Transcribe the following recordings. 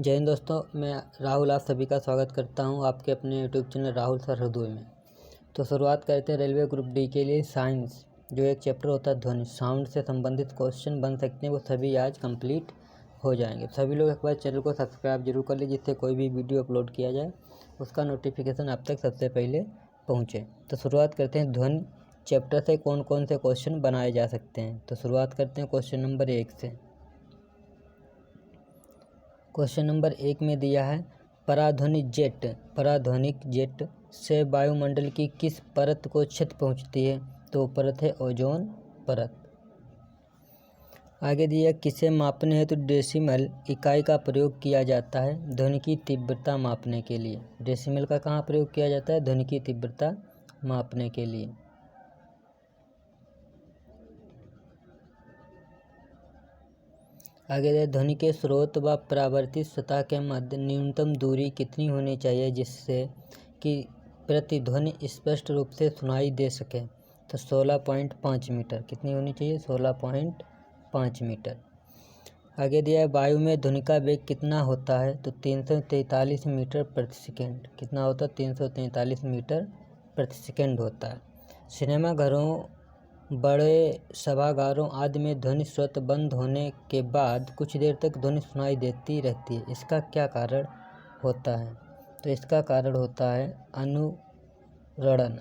जय हिंद दोस्तों, मैं राहुल आप सभी का स्वागत करता हूं आपके अपने यूट्यूब चैनल राहुल सर हृदय में। तो शुरुआत करते हैं रेलवे ग्रुप डी के लिए साइंस जो एक चैप्टर होता है ध्वनि साउंड से संबंधित क्वेश्चन बन सकते हैं, वो सभी आज कंप्लीट हो जाएंगे। सभी लोग एक बार चैनल को सब्सक्राइब जरूर कर लीजिए, जिससे कोई भी वीडियो अपलोड किया जाए उसका नोटिफिकेशन आप तक सबसे पहले पहुँचे। तो शुरुआत करते हैं ध्वनि चैप्टर से कौन कौन से क्वेश्चन बनाए जा सकते हैं। तो शुरुआत करते हैं क्वेश्चन नंबर 1 से। क्वेश्चन नंबर 1 में दिया है पराध्वनिक जेट से वायुमंडल की किस परत को क्षति पहुंचती है। तो परत है ओजोन परत। आगे दिया किसे मापने हेतु डेसिमल इकाई का प्रयोग किया जाता है। ध्वनि की तीव्रता मापने के लिए। डेसिमल का कहाँ प्रयोग किया जाता है? ध्वनि की तीव्रता मापने के लिए। आगे ध्वनि के स्रोत व परावर्तित सतह के मध्य न्यूनतम दूरी कितनी होनी चाहिए जिससे कि प्रतिध्वनि स्पष्ट रूप से सुनाई दे सके। तो 16.5 मीटर। कितनी होनी चाहिए? 16.5 मीटर। आगे दिया है वायु में ध्वनि का वेग कितना होता है। तो 343 मीटर प्रति सेकेंड। कितना होता है? 343 मीटर प्रति सेकेंड होता है। सिनेमा घरों, बड़े सभागारों आदि में ध्वनि स्रोत बंद होने के बाद कुछ देर तक ध्वनि सुनाई देती रहती है। इसका क्या कारण होता है? तो इसका कारण होता है अनुरणन।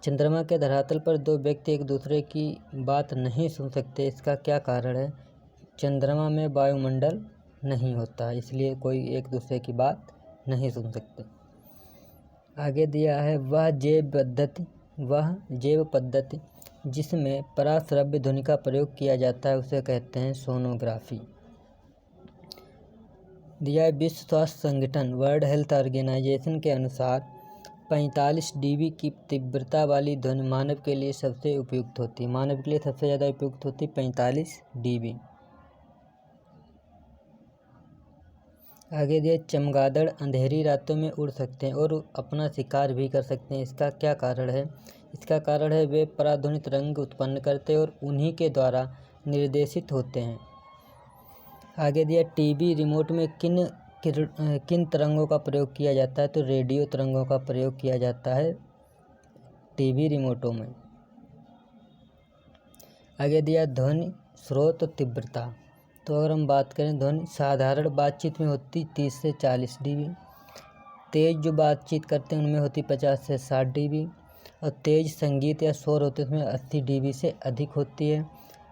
चंद्रमा के धरातल पर दो व्यक्ति एक दूसरे की बात नहीं सुन सकते। इसका क्या कारण है? चंद्रमा में वायुमंडल नहीं होता, इसलिए कोई एक दूसरे की बात नहीं सुन सकते। आगे दिया है वह जैव पद्धति जिसमें पराश्रव्य ध्वनि का प्रयोग किया जाता है उसे कहते हैं सोनोग्राफी। दिया है विश्व स्वास्थ्य संगठन वर्ल्ड हेल्थ ऑर्गेनाइजेशन के अनुसार 45 dB की तीव्रता वाली ध्वनि मानव के लिए सबसे उपयुक्त होती है। मानव के लिए सबसे ज़्यादा उपयुक्त होती है 45 dB। आगे दिए चमगादड़ अंधेरी रातों में उड़ सकते हैं और अपना शिकार भी कर सकते हैं। इसका क्या कारण है? इसका कारण है वे पराध्वनि तरंग उत्पन्न करते हैं और उन्हीं के द्वारा निर्देशित होते हैं। आगे दिया टीवी रिमोट में किन तरंगों का प्रयोग किया जाता है। तो रेडियो तरंगों का प्रयोग किया जाता है टीवी रिमोटों में। आगे दिया ध्वनि स्रोत और तीव्रता। तो अगर हम बात करें ध्वनि साधारण बातचीत में होती 30 से 40 dB। तेज़ जो बातचीत करते हैं उनमें होती 50 से 60 dB। और तेज़ संगीत या शोर होते हैं उसमें 80 dB से अधिक होती है।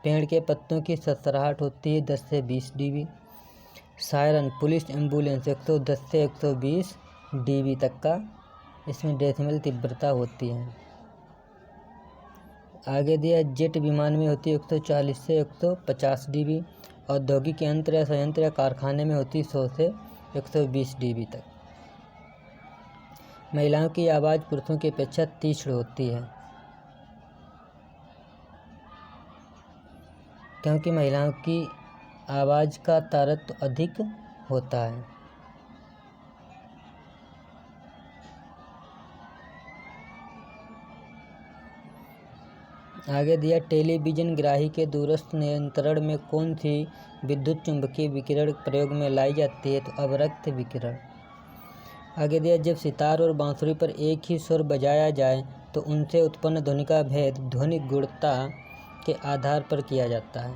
पेड़ के पत्तों की सरसराहट होती है 10 से 20 dB। सायरन, पुलिस, एम्बुलेंस 110 से 120 dB तक का इसमें डेसिमल तीव्रता होती है। आगे दिया जेट विमान में होती है 140 से 150 dB। औद्योगिक यंत्र या संयंत्र या कारखाने में होती 100 से 120 dB तक। महिलाओं की आवाज़ पुरुषों की अपेक्षा तीक्ष्ण होती है क्योंकि महिलाओं की आवाज़ का तारतम्य अधिक होता है। आगे दिया टेलीविज़न ग्राही के दूरस्थ नियंत्रण में कौन सी विद्युत चुंबकीय विकिरण प्रयोग में लाई जाती है। तो अवरक्त विकिरण। आगे दिया जब सितार और बांसुरी पर एक ही स्वर बजाया जाए तो उनसे उत्पन्न ध्वनि का भेद ध्वनि गुणवत्ता के आधार पर किया जाता है।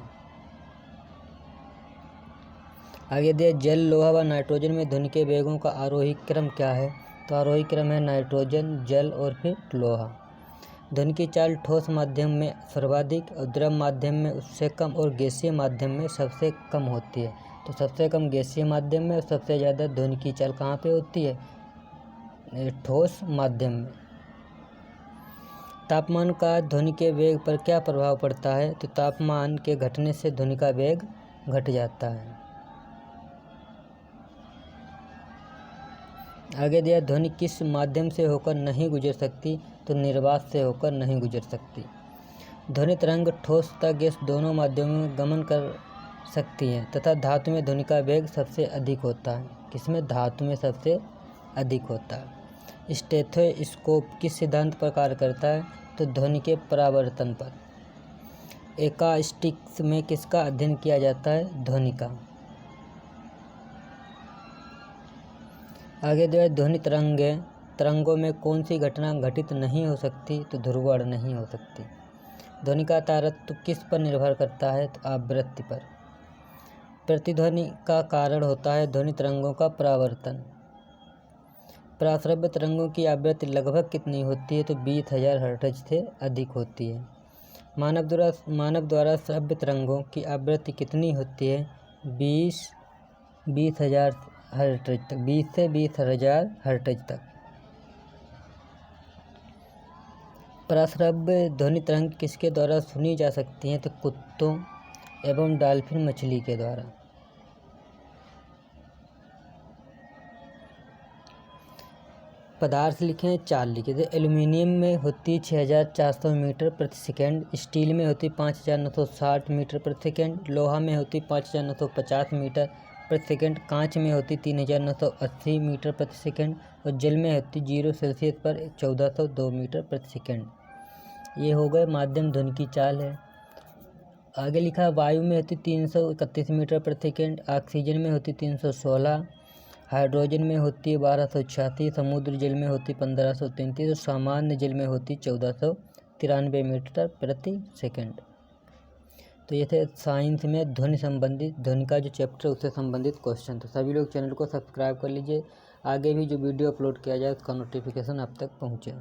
आगे दिया जल, लोहा व नाइट्रोजन में ध्वनि के वेगों का आरोही क्रम क्या है। तो आरोही क्रम है नाइट्रोजन, जल और फिर लोहा। ध्वनि की चाल ठोस माध्यम में सर्वाधिक और द्रव माध्यम में उससे कम और गैसीय माध्यम में सबसे कम होती है। तो सबसे कम गैसीय माध्यम में और सबसे ज़्यादा ध्वनि की चाल कहाँ पे होती है? ठोस माध्यम में। तापमान का ध्वनि के वेग पर क्या प्रभाव पड़ता है? तो तापमान के घटने से ध्वनि का वेग घट जाता है। आगे दिया ध्वनि किस माध्यम से होकर नहीं गुजर सकती। तो निर्वात से होकर नहीं गुजर सकती। ध्वनि तरंग ठोस तथा गैस दोनों माध्यमों में गमन कर सकती है तथा धातु में ध्वनि का वेग सबसे अधिक होता है। किसमें? धातु में सबसे अधिक होता है। स्टेथोस्कोप किस सिद्धांत पर कार्य करता है? तो ध्वनि के परावर्तन पर। एकास्टिक्स में किसका अध्ययन किया जाता है? ध्वनि का। आगे जो है ध्वनि तरंगों में कौन सी घटना घटित नहीं हो सकती? तो ध्रुवण नहीं हो सकती। ध्वनि का तारतम्य किस पर निर्भर करता है? तो आवृत्ति पर। प्रतिध्वनि का कारण होता है ध्वनि तरंगों का परावर्तन। प्राश्रव्य तरंगों की आवृत्ति लगभग कितनी होती है? तो 20,000 हर्ट्ज से अधिक होती है। मानव द्वारा श्रव्य तरंगों की आवृत्ति कितनी होती है? 20,000 हर्ट्ज तक, 20 से 20,000 हर्ट्ज तक। प्राश्रव्य ध्वनि तरंग किसके द्वारा सुनी जा सकती हैं? तो कुत्तों एवं डॉल्फिन मछली के द्वारा। पदार्थ लिखें, चाल लिखे। तो एल्युमिनियम में होती 6,400 मीटर प्रति सेकेंड, स्टील में होती 5,960 मीटर प्रति सेकेंड, लोहा में होती 5,950 मीटर प्रति सेकेंड, कांच में होती 3,980 मीटर प्रति सेकेंड और जल में होती 0 सेल्सियस पर 1,402 मीटर प्रति सेकेंड। ये हो गए माध्यम ध्वनि की चाल है। आगे लिखा वायु में होती 331 मीटर प्रति सेकेंड, ऑक्सीजन में होती 316, हाइड्रोजन में होती है 1286, समुद्र जल में होती 1533 और सामान्य जल में होती 1493 मीटर प्रति सेकंड। तो ये थे साइंस में ध्वनि का जो चैप्टर है उससे संबंधित क्वेश्चन। तो सभी लोग चैनल को सब्सक्राइब कर लीजिए, आगे भी जो वीडियो अपलोड किया जाए उसका नोटिफिकेशन आप तक पहुँचे।